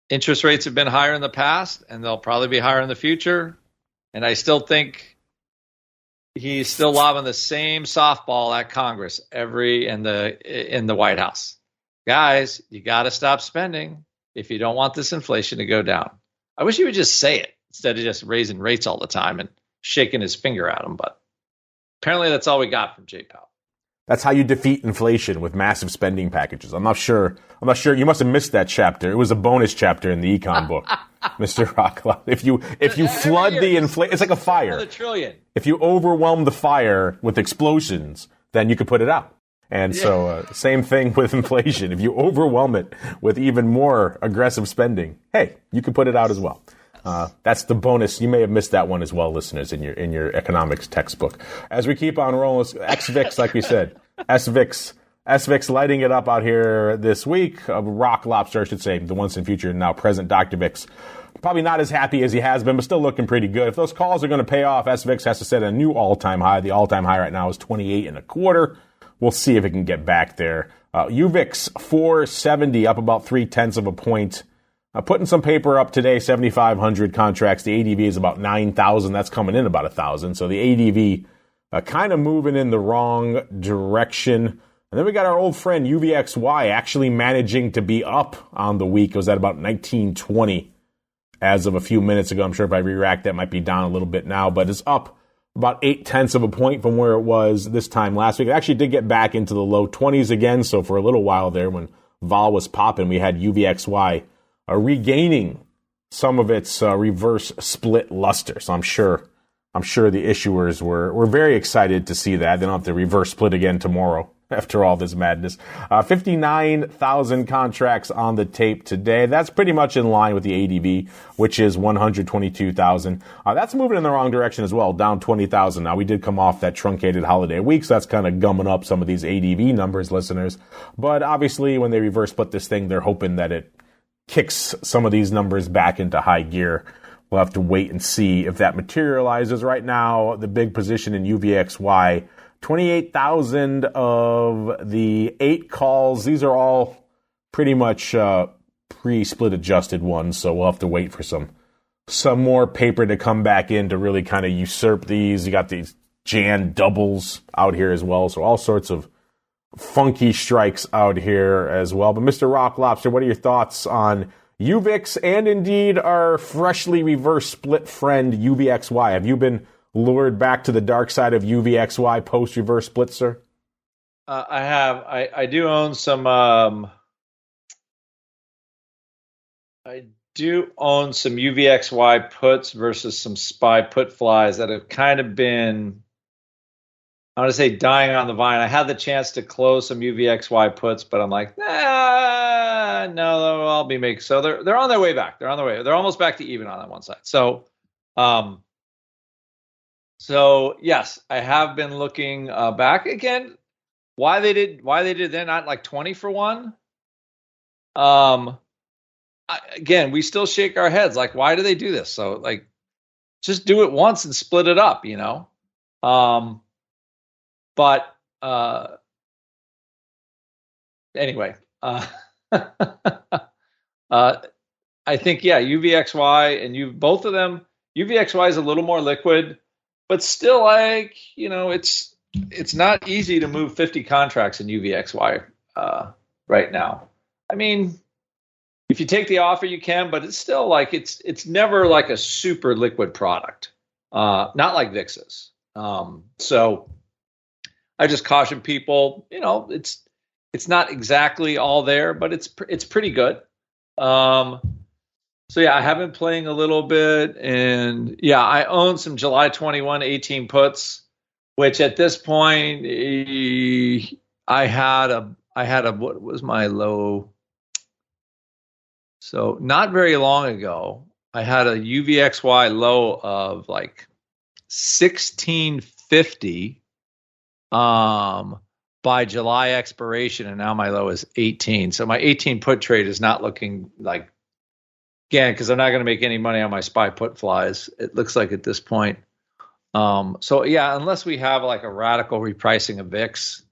interest rates have been higher in the past, and they'll probably be higher in the future. And I still think he's still lobbing the same softball at Congress in the White House. Guys, you got to stop spending if you don't want this inflation to go down. I wish he would just say it instead of just raising rates all the time and shaking his finger at them. But apparently that's all we got from Jay Powell. That's how you defeat inflation, with massive spending packages. I'm not sure. You must have missed that chapter. It was a bonus chapter in the econ book, Mr. Rocklot. If you flood the inflation, it's like a fire. $1 trillion. If you overwhelm the fire with explosions, then you could put it out. And so, same thing with inflation. If you overwhelm it with even more aggressive spending, hey, you can put it out as well. That's the bonus. You may have missed that one as well, listeners, in your economics textbook. As we keep on rolling, SVIX, like we said, SVIX lighting it up out here this week. Rock Lobster, I should say, the once in future, now present Dr. VIX. Probably not as happy as he has been, but still looking pretty good. If those calls are going to pay off, SVIX has to set a new all-time high. The all-time high right now is 28.25. We'll see if it can get back there. UVIX 470, up about 0.3 of a point. Putting some paper up today, 7,500 contracts. The ADV is about 9,000. That's coming in about 1,000. So the ADV kind of moving in the wrong direction. And then we got our old friend UVXY actually managing to be up on the week. It was at about 1920 as of a few minutes ago. I'm sure if I re-rack that might be down a little bit now, but it's up about 0.8 of a point from where it was this time last week. It actually did get back into the low 20s again. So for a little while there, when vol was popping, we had UVXY regaining some of its reverse split luster. So I'm sure the issuers were very excited to see that. They don't have to reverse split again tomorrow after all this madness. 59,000 contracts on the tape today. That's pretty much in line with the ADV, which is 122,000. That's moving in the wrong direction as well, down 20,000. Now, we did come off that truncated holiday week, so that's kind of gumming up some of these ADV numbers, listeners. But obviously, when they reverse split this thing, they're hoping that it kicks some of these numbers back into high gear. We'll have to wait and see if that materializes. Right now, the big position in UVXY, 28,000 of the 8 calls. These are all pretty much pre-split adjusted ones, so we'll have to wait for some more paper to come back in to really kind of usurp these. You got these Jan doubles out here as well, so all sorts of funky strikes out here as well. But Mr. Rock Lobster, what are your thoughts on UVIX and indeed our freshly reverse split friend UVXY? Have you been lured back to the dark side of UVXY post-reverse split, sir? I have. I do own some. I do own some UVXY puts versus some SPY put flies that have kind of been, I want to say, dying on the vine. I had the chance to close some UVXY puts, but I'm like, no, I'll be making. So they're on their way back. They're on their way. They're almost back to even on that one side. So yes, I have been looking back again. Why they did they're not like 20 for 1? Again, we still shake our heads like, why do they do this? So like, just do it once and split it up, you know. But anyway, I think UVXY and both of them. UVXY is a little more liquid. But still, like, you know, it's not easy to move 50 contracts in UVXY right now. I mean, if you take the offer, you can, but it's still like it's never like a super liquid product, not like VIX's. So I just caution people, you know, it's not exactly all there, but it's pretty good. So yeah, I have been playing a little bit, and yeah, I own some July 21 18 puts, which at this point I had a what was my low? So not very long ago, I had a UVXY low of like 1650 by July expiration, and now my low is 18. So my 18 put trade is not looking like, again, because I'm not going to make any money on my SPY put flies, it looks like at this point. So yeah, unless we have like a radical repricing of VIX,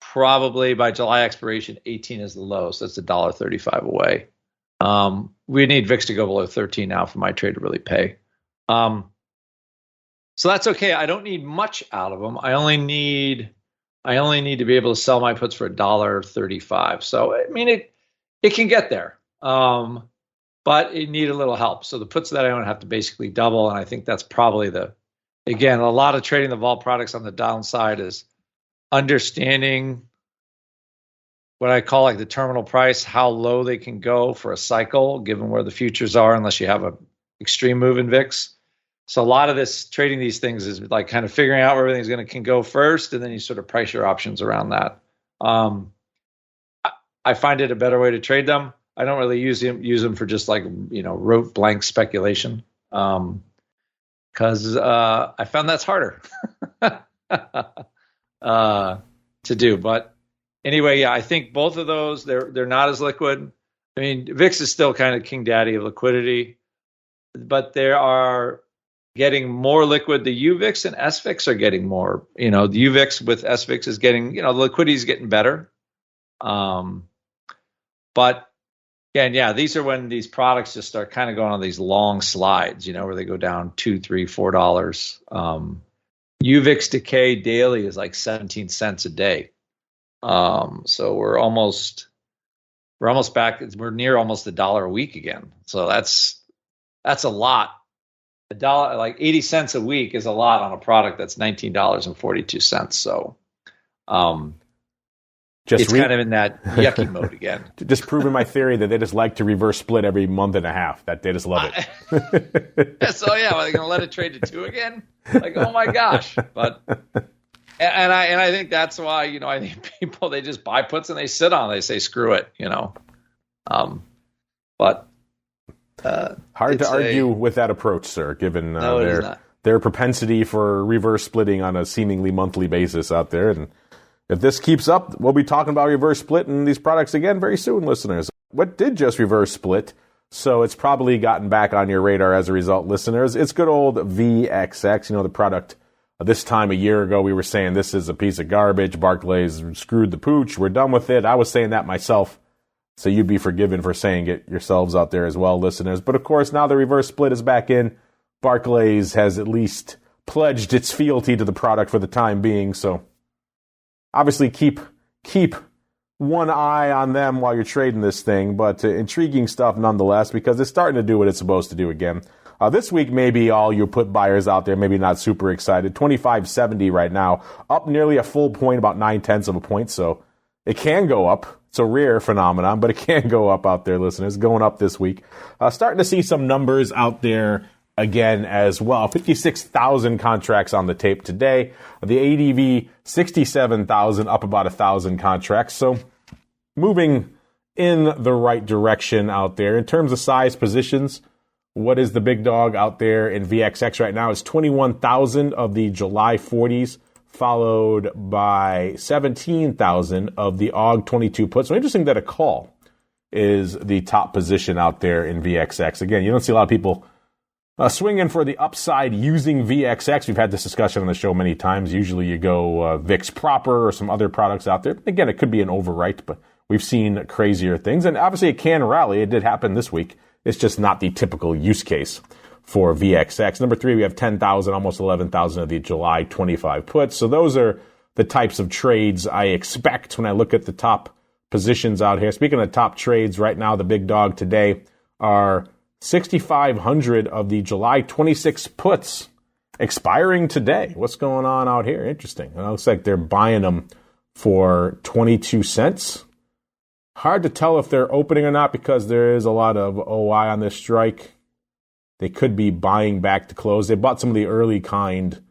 probably by July expiration, 18 is the low. So that's $1.35 away. We need VIX to go below 13 now for my trade to really pay. So that's okay. I don't need much out of them. I only need to be able to sell my puts for $1.35. So I mean, it can get there. But it need a little help. So the puts that I own have to basically double. And I think that's probably again, a lot of trading the vol products on the downside is understanding what I call like the terminal price, how low they can go for a cycle, given where the futures are, unless you have an extreme move in VIX. So a lot of this trading these things is like kind of figuring out where everything's can go first. And then you sort of price your options around that. I find it a better way to trade them. I don't really use them for just like, you know, rote blank speculation. Cause, I found that's harder, to do. But anyway, yeah, I think both of those, they're not as liquid. I mean, VIX is still kind of king daddy of liquidity, but they are getting more liquid. The UVIX and SVIX are getting more, you know, the UVIX with SVIX is getting, you know, the liquidity is getting better. But again, yeah, these are when these products just start kind of going on these long slides, you know, where they go down $2, $3, $4. UVIX decay daily is like 17 cents a day. So we're almost back. We're near almost $1 a week again. So that's a lot. $1, like 80 cents a week is a lot on a product that's $19.42. So, it's kind of in that yucky mode again. Just proving my theory that they just like to reverse split every month and a half. That they just love it. So yeah, are they going to let it trade to 2 again? Like, oh my gosh! But And I think that's why, I think people, they just buy puts and they sit on. They say, screw it, But hard to argue with that approach, sir, given their propensity for reverse splitting on a seemingly monthly basis out there. And if this keeps up, we'll be talking about reverse split and these products again very soon, listeners. What did just reverse split? So it's probably gotten back on your radar as a result, listeners. It's good old VXX, the product. This time a year ago, we were saying this is a piece of garbage. Barclays screwed the pooch. We're done with it. I was saying that myself. So you'd be forgiven for saying it yourselves out there as well, listeners. But of course, now the reverse split is back in. Barclays has at least pledged its fealty to the product for the time being. So obviously keep one eye on them while you're trading this thing. But intriguing stuff nonetheless, because it's starting to do what it's supposed to do again. This week, maybe all you put buyers out there, maybe not super excited. 25.70 right now, up nearly a full point, about 0.9 of a point. So it can go up. It's a rare phenomenon, but it can go up out there, listeners. Going up this week. Starting to see some numbers out there again as well. 56,000 contracts on the tape today. The ADV, 67,000, up about 1,000 contracts. So moving in the right direction out there. In terms of size positions, what is the big dog out there in VXX right now? It's 21,000 of the July 40s, followed by 17,000 of the AUG 22 puts. So interesting that a call is the top position out there in VXX. Again, you don't see a lot of people swinging for the upside using VXX. We've had this discussion on the show many times. Usually you go VIX proper or some other products out there. Again, it could be an overwrite, but we've seen crazier things. And obviously it can rally. It did happen this week. It's just not the typical use case for VXX. Number 3, we have 10,000, almost 11,000 of the July 25 puts. So those are the types of trades I expect when I look at the top positions out here. Speaking of top trades, right now the big dog today are 6,500 of the July 26 puts expiring today. What's going on out here? Interesting. It looks like they're buying them for 22 cents. Hard to tell if they're opening or not because there is a lot of OI on this strike. They could be buying back to close. They bought some of the early kind,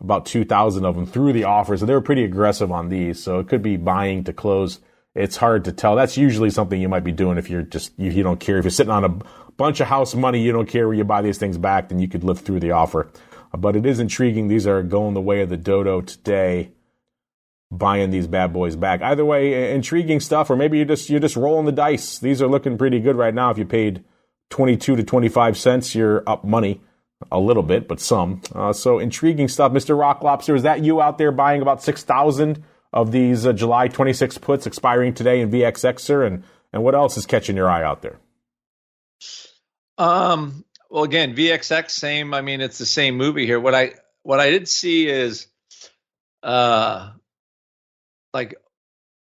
about 2,000 of them, through the offer. So they were pretty aggressive on these. So it could be buying to close. It's hard to tell. That's usually something you might be doing if you're just, you don't care. If you're sitting on a bunch of house money, you don't care where you buy these things back, then you could live through the offer. But it is intriguing. These are going the way of the dodo today, buying these bad boys back. Either way, intriguing stuff, or maybe you're just rolling the dice. These are looking pretty good right now. If you paid 22 to 25 cents, you're up money a little bit, but some. So intriguing stuff. Mr. Rock Lobster, is that you out there buying about 6,000 of these July 26 puts expiring today in VXX, sir? And what else is catching your eye out there? Well, again, VXX, same. I mean, it's the same movie here. What I did see is, like,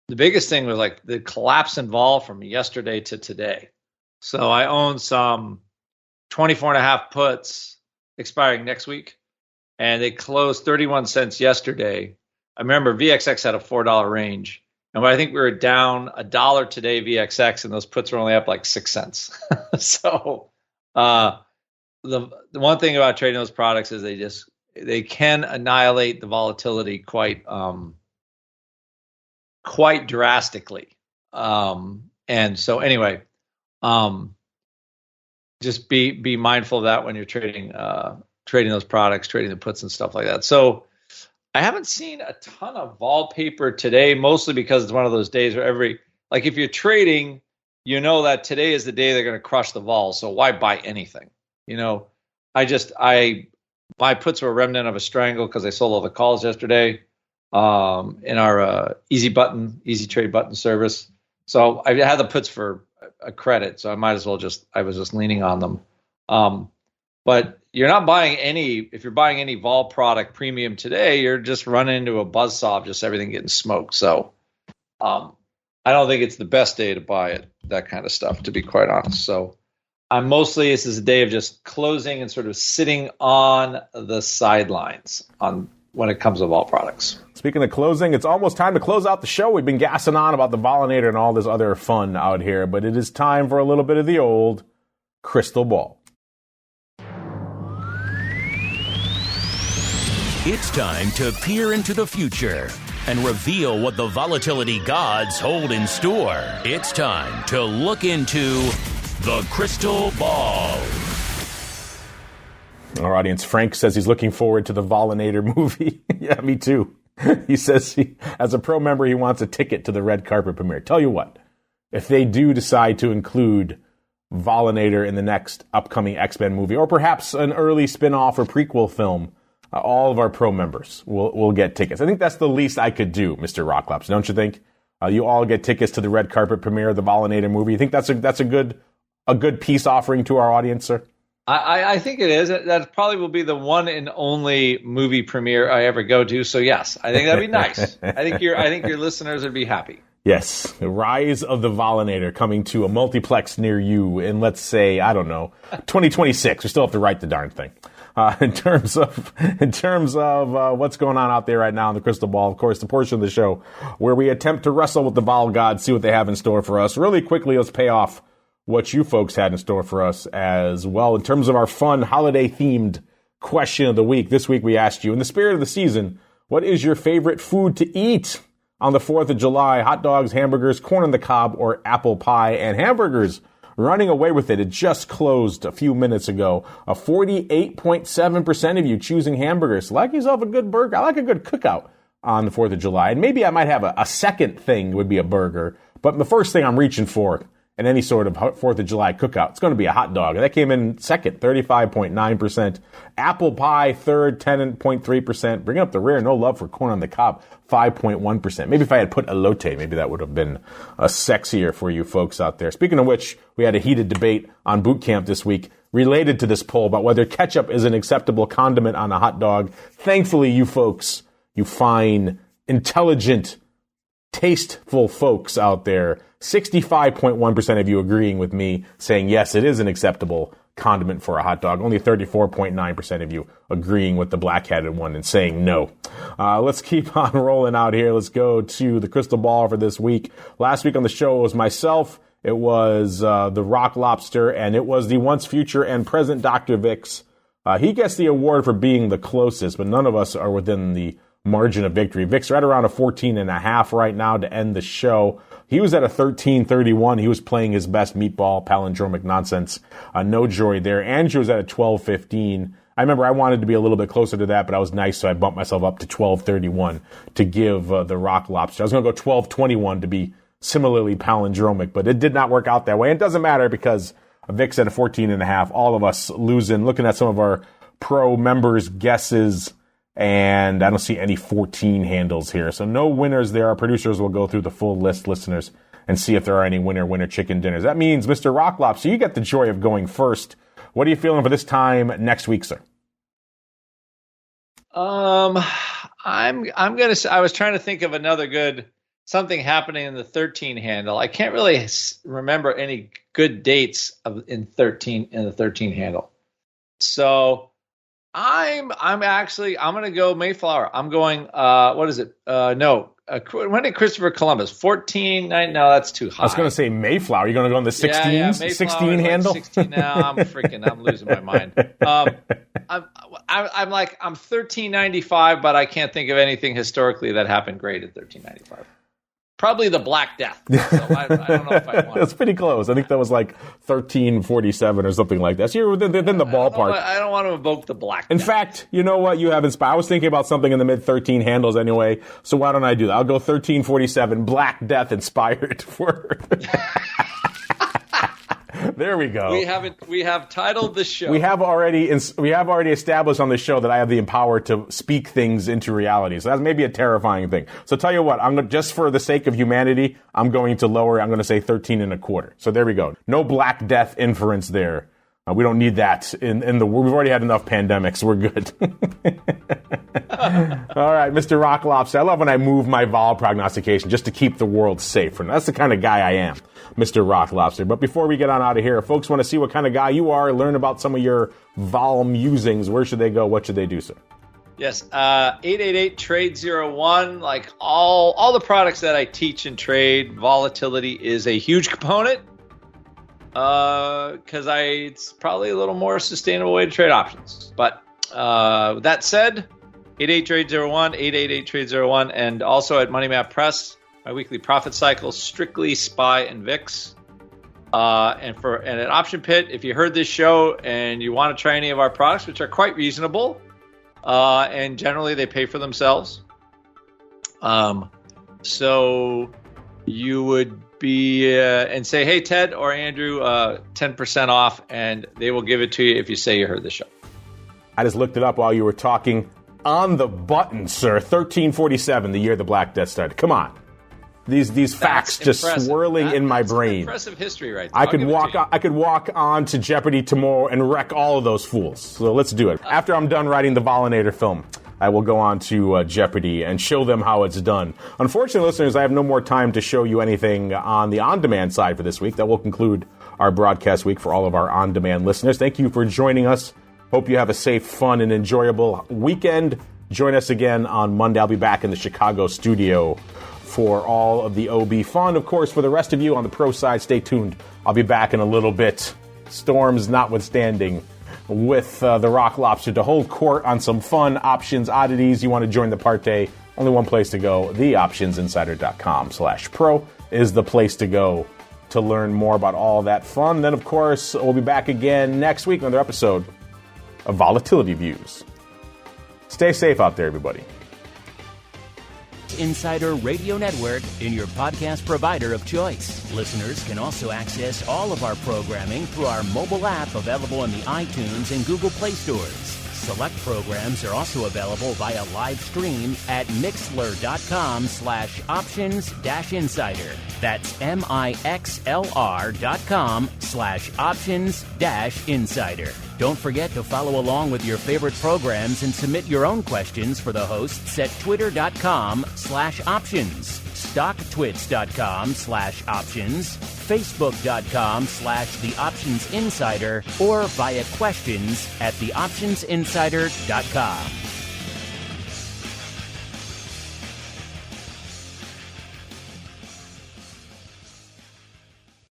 the biggest thing was like the collapse in vol from yesterday to today. So I own some 24.5 puts expiring next week, and they closed 31 cents yesterday. I remember VXX had a $4 range, and I think we were down $1 today VXX, and those puts were only up like 6 cents. So the one thing about trading those products is they can annihilate the volatility quite drastically. And so anyway, just be mindful of that when you're trading those products, trading the puts and stuff like that. So I haven't seen a ton of vol paper today, mostly because it's one of those days where if you're trading, you know that today is the day they're going to crush the vol. So why buy anything? My puts were a remnant of a strangle because I sold all the calls yesterday in our easy trade button service. So I had the puts for a credit, so I might as well I was just leaning on them. But you're not buying if you're buying any vol product premium today, you're just running into a buzzsaw of just everything getting smoked. So I don't think it's the best day to buy it, that kind of stuff, to be quite honest. So this is a day of just closing and sort of sitting on the sidelines when it comes to vol products. Speaking of closing, it's almost time to close out the show. We've been gassing on about the Volinator and all this other fun out here, but it is time for a little bit of the old crystal ball. It's time to peer into the future and reveal what the volatility gods hold in store. It's time to look into the crystal ball. Our audience, Frank, says he's looking forward to the Volinator movie. Yeah, me too. He says as a pro member, he wants a ticket to the red carpet premiere. Tell you what, if they do decide to include Volinator in the next upcoming X-Men movie, or perhaps an early spin-off or prequel film, all of our pro members will get tickets. I think that's the least I could do, Mr. Rocklops, don't you think? You all get tickets to the red carpet premiere of the Volinator movie. You think that's a good peace offering to our audience, sir? I think it is. That probably will be the one and only movie premiere I ever go to. So yes, I think that'd be nice. I think your listeners would be happy. Yes, the rise of the Volinator coming to a multiplex near you in, let's say, I don't know, 2026. We still have to write the darn thing. In terms of what's going on out there right now in the crystal ball, of course, the portion of the show where we attempt to wrestle with the vol gods, see what they have in store for us. Really quickly, let's pay off what you folks had in store for us as well. In terms of our fun holiday-themed question of the week, this week we asked you, in the spirit of the season, what is your favorite food to eat on the 4th of July? Hot dogs, hamburgers, corn on the cob, or apple pie? And hamburgers running away with it. It just closed a few minutes ago. 48.7% of you choosing hamburgers. Like yourself a good burger. I like a good cookout on the 4th of July. And maybe I might have a second thing would be a burger. But the first thing I'm reaching for in any sort of 4th of July cookout, it's going to be a hot dog. That came in second, 35.9%. Apple pie, third, 10.3%. Bringing up the rear, no love for corn on the cob, 5.1%. Maybe if I had put elote, maybe that would have been sexier for you folks out there. Speaking of which, we had a heated debate on boot camp this week related to this poll about whether ketchup is an acceptable condiment on a hot dog. Thankfully, you folks, you fine, intelligent, tasteful folks out there, 65.1% of you agreeing with me, saying yes, it is an acceptable condiment for a hot dog. Only 34.9% of you agreeing with the black-headed one and saying no. Let's keep on rolling out here. Let's go to the crystal ball for this week. Last week on the show, it was myself, it was the Rock Lobster, and it was the once future and present Dr. VIX. He gets the award for being the closest, but none of us are within the margin of victory. VIX right around a 14.5 right now to end the show. He was at a 13.31. He was playing his best meatball palindromic nonsense. No joy there. Andrew was at a 12.15. I remember I wanted to be a little bit closer to that, but I was nice, so I bumped myself up to 12.31 to give the Rock Lobster. I was going to go 12.21 to be similarly palindromic, but it did not work out that way. It doesn't matter because VIX at a 14.5. All of us losing. Looking at some of our pro members' guesses, and I don't see any 14 handles here. So no winners there. Our producers will go through the full list, listeners, and see if there are any winner chicken dinners. That means, Mr. Rock Lobster, you get the joy of going first. What are you feeling for this time next week, sir? I'm gonna say, I was trying to think of another good something happening in the 13 handle. I can't really remember any good dates in the 13 handle. So I'm going to go Mayflower. I'm going, what is it? When did Christopher Columbus? 14? No, that's too high. I was going to say Mayflower. You're going to go on the 16s? Yeah, 16 handle? 16 now. I'm losing my mind. I'm 1395, but I can't think of anything historically that happened great at 1395. Probably the Black Death. So I don't know if I want. That's pretty close. I think that was like 1347 or something like that. So you're within the ballpark. I don't want to evoke the Black Death. In fact, you know what? You have inspired. I was thinking about something in the mid 13 handles anyway. So why don't I do that? I'll go 1347 Black Death inspired for. There we go. We have titled the show. We have already established on the show that I have the power to speak things into reality. So that's maybe a terrifying thing. So tell you what, just for the sake of humanity, I'm going to lower. I'm going to say 13.25. So there we go. No Black Death inference there. We don't need that in the world. We've already had enough pandemics. We're good. All right, Mr. Rock Lobster. I love when I move my vol prognostication just to keep the world safe. And that's the kind of guy I am, Mr. Rock Lobster. But before we get on out of here, if folks want to see what kind of guy you are, learn about some of your vol musings, where should they go? What should they do, sir? Yes, 888-TRADE-01. Like all the products that I teach and trade, volatility is a huge component. Because it's probably a little more sustainable way to trade options. But that said, 88trade01, 888trade01, and also at Money Map Press, my weekly profit cycle, strictly SPY and VIX. And at Option Pit, if you heard this show and you want to try any of our products, which are quite reasonable, and generally they pay for themselves, so you would be and say, hey, Ted or Andrew, 10% off, and they will give it to you if you say you heard the show. I just looked it up while you were talking. On the button, sir. 1347, the year the Black Death started. Come on. These facts just swirling in my brain. Impressive history right there. I could walk on to Jeopardy tomorrow and wreck all of those fools. So let's do it. After I'm done writing the Volinator film, I will go on to Jeopardy and show them how it's done. Unfortunately, listeners, I have no more time to show you anything on the on-demand side for this week. That will conclude our broadcast week for all of our on-demand listeners. Thank you for joining us. Hope you have a safe, fun, and enjoyable weekend. Join us again on Monday. I'll be back in the Chicago studio for all of the OB fun. Of course, for the rest of you on the pro side, stay tuned. I'll be back in a little bit, storms notwithstanding, with the Rock Lobster to hold court on some fun options oddities. You want to join the party? Only one place to go. TheOptionsInsider.com/pro is the place to go to learn more about all that fun. Then, of course, we'll be back again next week on another episode of Volatility Views. Stay safe out there, everybody. Insider Radio Network in your podcast provider of choice. Listeners can also access all of our programming through our mobile app available in the iTunes and Google Play stores. Select programs are also available via live stream at mixlr.com/options-insider. That's mixlr.com/options-insider. Don't forget to follow along with your favorite programs and submit your own questions for the hosts at twitter.com/options, stocktwits.com/options, facebook.com/theoptionsinsider, or via questions at theoptionsinsider.com.